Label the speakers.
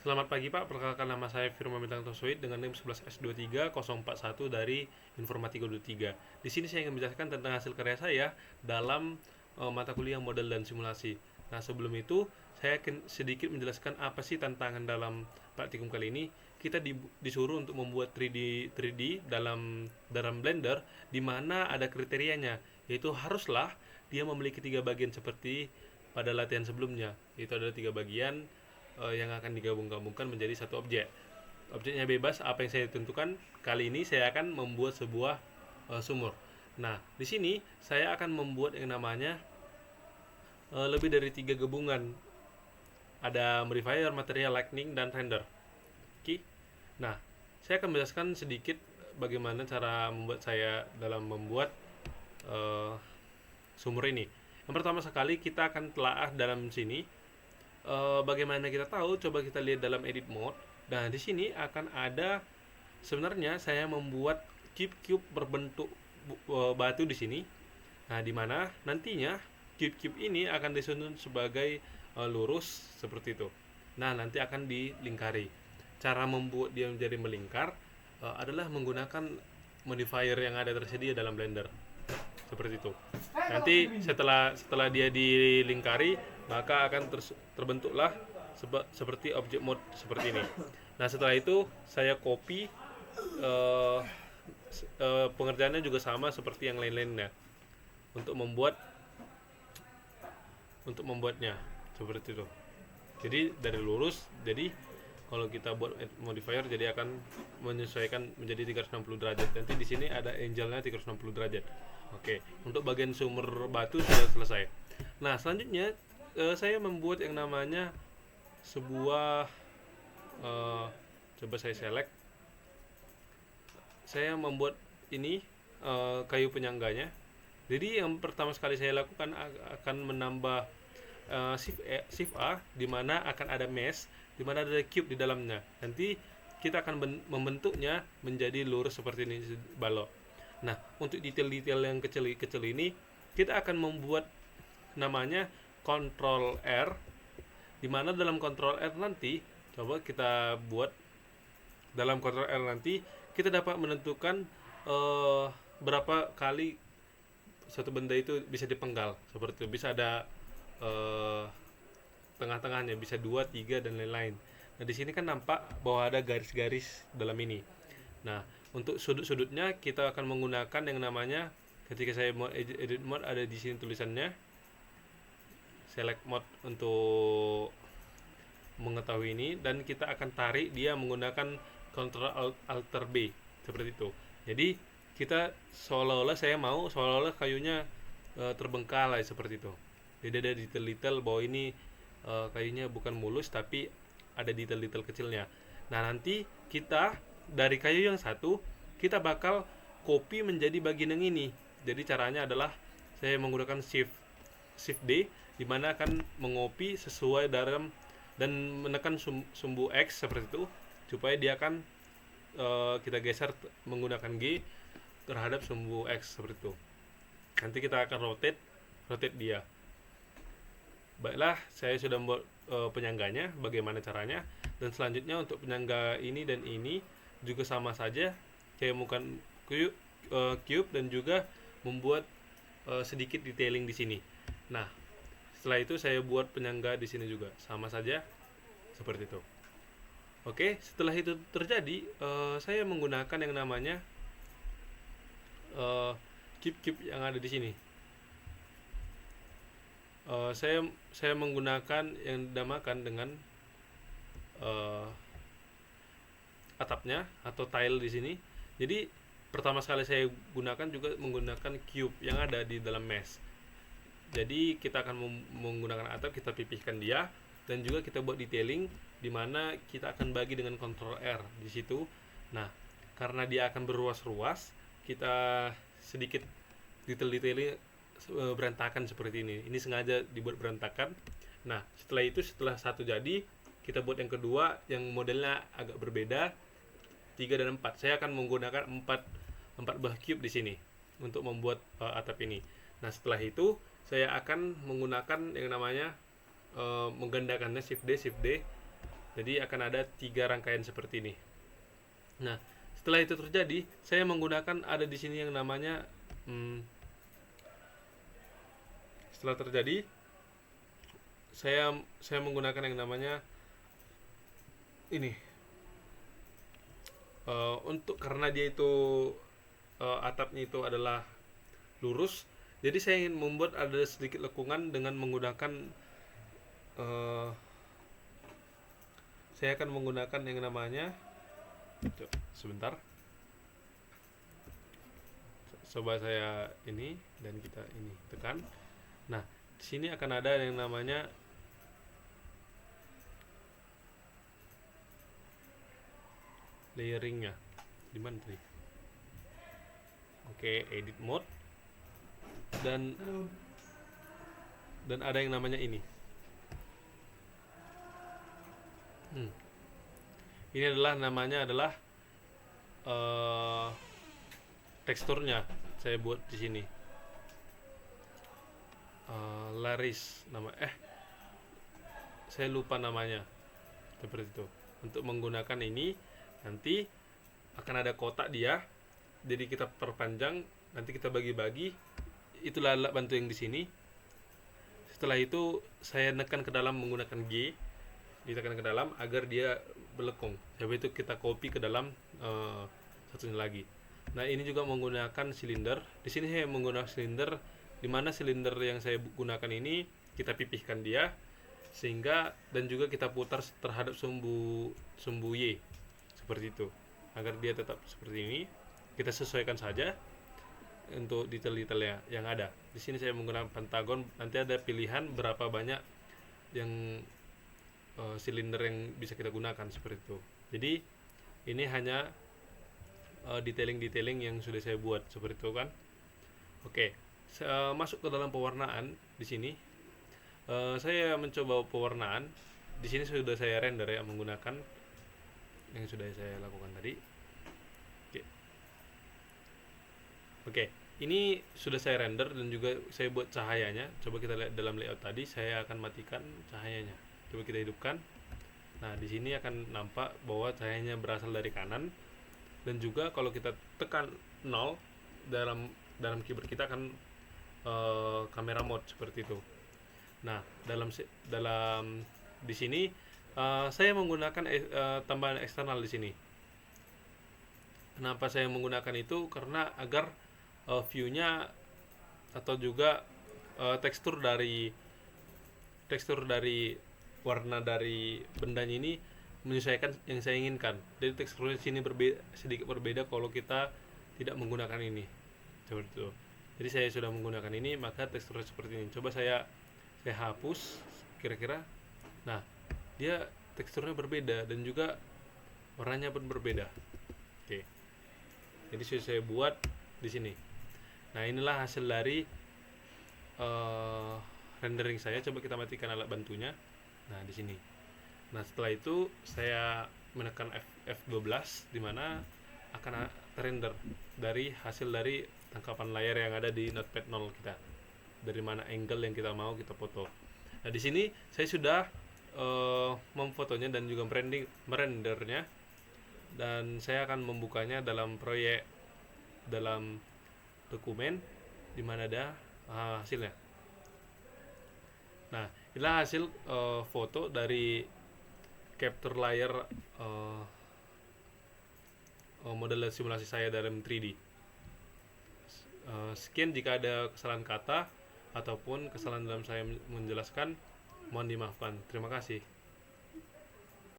Speaker 1: Selamat pagi Pak, perkenalkan nama saya Firman Bintang Tosoid dengan NIM 11S23041 dari Informatika 23. Di sini saya ingin menjelaskan tentang hasil karya saya dalam mata kuliah model dan simulasi. Nah, sebelum itu saya akan sedikit menjelaskan apa sih tantangan dalam praktikum kali ini. Kita disuruh untuk membuat 3D dalam Blender di mana ada kriterianya, yaitu haruslah dia memiliki tiga bagian seperti pada latihan sebelumnya. Itu adalah tiga bagian yang akan digabung-gabungkan menjadi satu objek. Objeknya bebas, apa yang saya tentukan. Kali ini saya akan membuat sebuah sumur. Nah, di sini saya akan membuat yang namanya lebih dari tiga gabungan. Ada modifier, material, lightning, dan render. Oke. Nah, saya akan menjelaskan sedikit bagaimana cara membuat saya dalam membuat uh, sumur ini. Yang pertama sekali kita akan telaah dalam sini. Bagaimana kita tahu? Coba kita lihat dalam edit mode. Nah, di sini akan ada, sebenarnya saya membuat cube-cube berbentuk batu di sini. Nah, di mana nantinya cube-cube ini akan disusun sebagai lurus seperti itu. Nah, nanti akan dilingkari. Cara membuat dia menjadi melingkar adalah menggunakan modifier yang ada tersedia dalam Blender. Seperti itu. Nanti setelah dia dilingkari, maka akan terbentuklah seperti objek mode seperti ini. Nah, setelah itu saya copy, uh, pengerjaannya juga sama seperti yang lain-lainnya untuk membuatnya seperti itu. Jadi dari lurus, jadi kalau kita buat modifier jadi akan menyesuaikan menjadi 360 derajat. Nanti di sini ada angle-nya 360 derajat. Oke, untuk bagian sumber batu sudah selesai. Nah, selanjutnya saya membuat yang namanya sebuah coba saya select. Saya membuat ini kayu penyangganya. Jadi yang pertama sekali saya lakukan akan menambah shift A, di mana akan ada mesh, di mana ada cube di dalamnya. Nanti kita akan membentuknya menjadi lurus seperti ini balok. Nah, untuk detail-detail yang kecil-kecil ini kita akan membuat namanya Ctrl R, di mana dalam Ctrl R nanti, coba kita buat dalam Ctrl R nanti kita dapat menentukan berapa kali suatu benda itu bisa dipenggal seperti itu. Bisa ada tengah-tengahnya, bisa 2, 3 dan lain-lain. Nah, di sini kan nampak bahwa ada garis-garis dalam ini. Nah, untuk sudut-sudutnya kita akan menggunakan yang namanya, ketika saya mau edit mode, ada di sini tulisannya select mode untuk mengetahui ini, dan kita akan tarik dia menggunakan Ctrl Alt B seperti itu. Jadi kita seolah-olah kayunya terbengkalai seperti itu. Jadi ada detail-detail bahwa ini kayunya bukan mulus tapi ada detail-detail kecilnya. Nah, nanti kita dari kayu yang satu kita bakal copy menjadi bagian yang ini. Jadi caranya adalah saya menggunakan shift D, di mana akan mengopi sesuai dalam dan menekan sumbu X seperti itu, supaya dia akan kita geser menggunakan G terhadap sumbu X seperti itu. Nanti kita akan rotate dia. Baiklah, saya sudah membuat penyangganya, bagaimana caranya. Dan selanjutnya untuk penyangga ini dan ini juga sama saja, saya menggunakan cube dan juga membuat sedikit detailing di sini. Nah, setelah itu saya buat penyangga di sini juga, sama saja seperti itu. Oke, setelah itu terjadi, saya menggunakan yang namanya cube yang ada di sini. Saya menggunakan yang dinamakan dengan atapnya atau tile di sini. Jadi pertama sekali saya gunakan juga menggunakan cube yang ada di dalam mesh. Jadi kita akan menggunakan atap, kita pipihkan dia, dan juga kita buat detailing di mana kita akan bagi dengan Ctrl R di situ. Nah, karena dia akan berruas-ruas, kita sedikit detail-detailnya berantakan seperti ini. Ini sengaja dibuat berantakan. Nah, setelah satu jadi, kita buat yang kedua yang modelnya agak berbeda, 3 dan 4. Saya akan menggunakan 4 buah cube di sini untuk membuat atap ini. Nah, setelah itu saya akan menggunakan yang namanya menggandakannya shift D Jadi akan ada 3 rangkaian seperti ini. Nah, setelah itu terjadi, saya menggunakan ada di sini yang namanya setelah terjadi saya menggunakan yang namanya ini. Untuk karena dia itu atapnya itu adalah lurus, jadi saya ingin membuat ada sedikit lekungan dengan menggunakan saya akan menggunakan yang namanya sebentar, coba saya ini dan kita ini tekan. Nah, di sini akan ada yang namanya layering-nya. Di mana tadi? Oke, edit mode. Dan ada yang namanya ini. Ini adalah namanya adalah teksturnya saya buat di sini. Laris nama saya lupa namanya. Seperti itu. Untuk menggunakan ini nanti akan ada kotak dia. Jadi kita perpanjang, nanti kita bagi-bagi. Itulah alat bantu yang di sini. Setelah itu saya nekan ke dalam menggunakan G, ditekan ke dalam agar dia belekung. Habis itu kita copy ke dalam satunya lagi. Nah, ini juga menggunakan silinder. Di sini saya menggunakan silinder, di mana silinder yang saya gunakan ini kita pipihkan dia sehingga, dan juga kita putar terhadap sumbu Y seperti itu agar dia tetap seperti ini. Kita sesuaikan saja untuk detail-detailnya yang ada. Di sini saya menggunakan pentagon. Nanti ada pilihan berapa banyak yang silinder yang bisa kita gunakan seperti itu. Jadi ini hanya detailing-detailing yang sudah saya buat seperti itu kan. Oke, masuk ke dalam pewarnaan. Di sini saya mencoba pewarnaan. Di sini sudah saya render ya menggunakan yang sudah saya lakukan tadi. Oke, ini sudah saya render dan juga saya buat cahayanya. Coba kita lihat dalam layout tadi, saya akan matikan cahayanya. Coba kita hidupkan. Nah, di sini akan nampak bahwa cahayanya berasal dari kanan, dan juga kalau kita tekan 0 dalam keyboard kita akan kamera mode seperti itu. Nah, dalam di sini saya menggunakan tambahan eksternal di sini. Kenapa saya menggunakan itu? Karena agar view-nya atau juga tekstur dari warna dari bendanya ini menyesuaikan yang saya inginkan. Jadi teksturnya di sini sedikit berbeda kalau kita tidak menggunakan ini. Seperti itu. Jadi saya sudah menggunakan ini, maka teksturnya seperti ini. Coba saya hapus kira-kira. Nah, dia teksturnya berbeda dan juga warnanya pun berbeda. Oke. Jadi sudah saya buat di sini. Nah, inilah hasil dari rendering saya. Coba kita matikan alat bantunya. Nah, di sini. Nah, setelah itu saya menekan F12 di mana akan terrender dari hasil dari tangkapan layar yang ada di Notepad 0 kita. Dari mana angle yang kita mau kita foto. Nah, di sini saya sudah memfotonya dan juga merendernya, dan saya akan membukanya dalam dokumen di mana ada hasilnya. Nah, inilah hasil foto dari capture layar model simulasi saya dalam 3D. Sekian, jika ada kesalahan kata ataupun kesalahan dalam saya menjelaskan, mohon dimaafkan. Terima kasih.